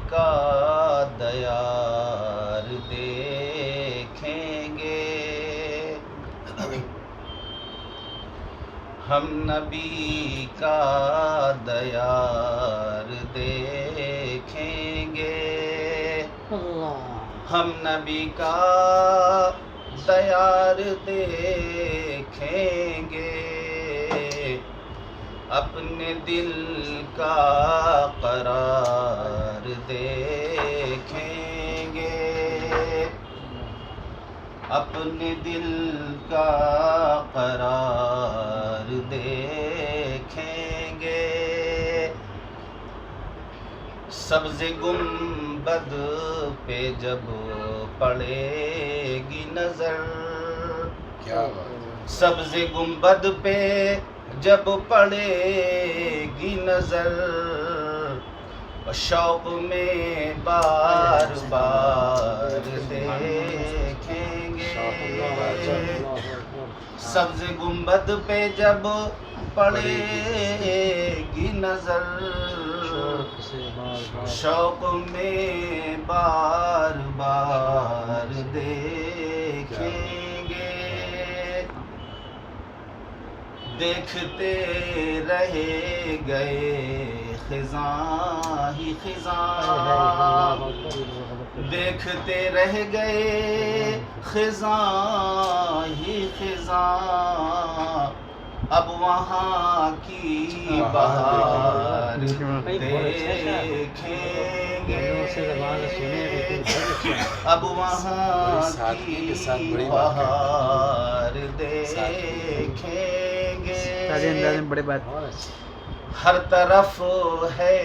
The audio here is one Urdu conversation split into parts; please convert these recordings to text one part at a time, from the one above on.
کا دیار دیکھیں گے، ہم نبی کا دیار دیکھیں گے، ہم نبی کا دیار دیکھیں گے، اپنے دل کا قرار دیکھیں گے، اپنے دل کا قرار دیکھیں گے، سبز گنبد پہ جب پڑے گی نظر، کیا بات ہے، سبز گنبد پہ جب پڑے گی نظر، شوق میں بار بار دیکھیں گے، سبز گنبد پہ جب پڑے گی نظر، شوق میں بار بار دیکھیں گے، دیکھتے رہ گئے خزاں ہی خزاں، دیکھتے رہ گئے خزاں ہی خزاں، اب وہاں کی بہار دیکھیں گے، اب وہاں کی بہار دیکھیں گے، ہر طرف ہے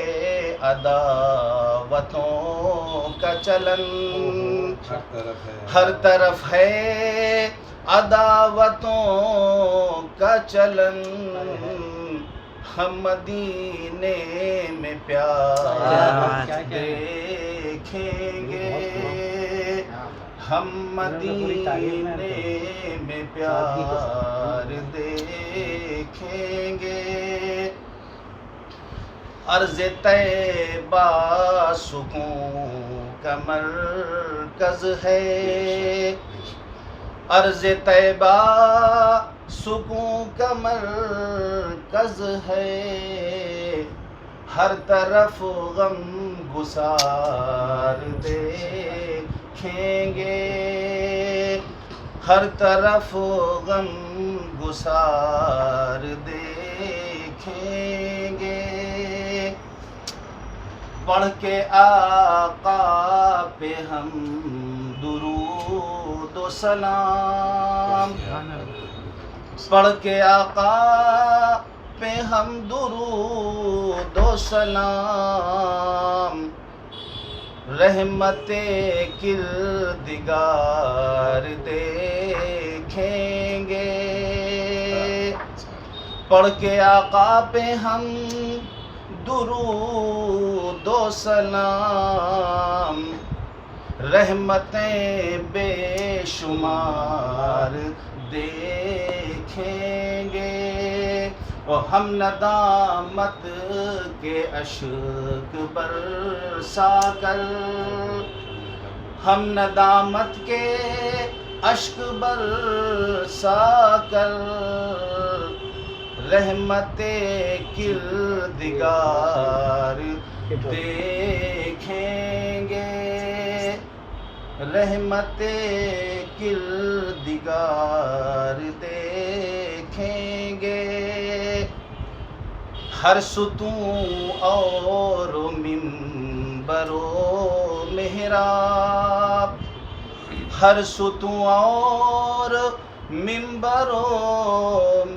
عداوتوں کا چلن، ہر طرف ہے عداوتوں کا چلن، ہم مدینے میں پیار دیکھیں گے، ہم مدینے میں پیار دیکھیں گے، عرض طیبہ سکون کا مرکز ہے، عرض طیبہ سکون کا مرکز ہے، ہر طرف غم گسار دیکھیں گے، ہر طرف غم گسار دیکھیں گے، پڑھ کے آقا پہ ہم درود و سلام، پڑھ کے آقا پہ ہم درود و سلام، رحمت کردگار دیکھیں گے، پڑھ کے آقا پہ ہم درود و سلام، رحمتیں بے شمار دیکھیں گے، اور ہم ندامت کے اشک برسا کر، ہم ندامت کے اشک برسا کر، رحمت کردگار دیکھیں گے، رحمت کردگار دیکھیں گے، ہر ستون اور منبر و محراب، ہر ستون اور منبر و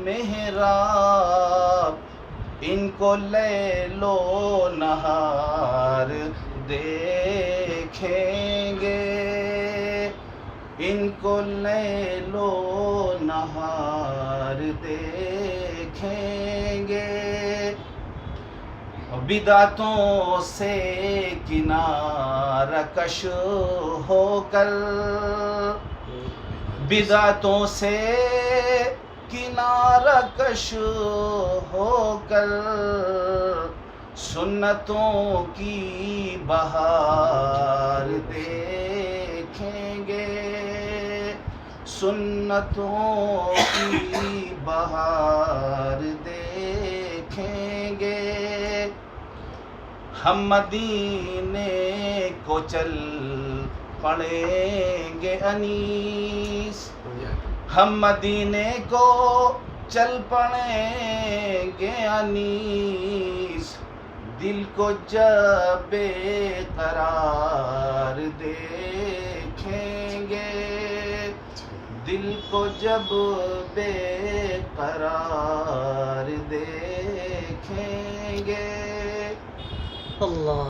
محراب، ان کو لیل و نہار دیکھیں گے، ان کو لیل و نہار دیکھیں گے، بدعتوں سے کنارہ کش ہو کر، بدعتوں سے کنارہ کش ہو کر، سنتوں کی بہار دیکھیں گے، سنتوں کی بہار دیکھیں گے، ہم مدینے کو چل پڑیں گے انیس، ہم مدینے کو چل پڑیں گے انیس، دل کو جب بے قرار دیکھیں گے، دل کو جب بے قرار دیکھیں گے۔ اللہ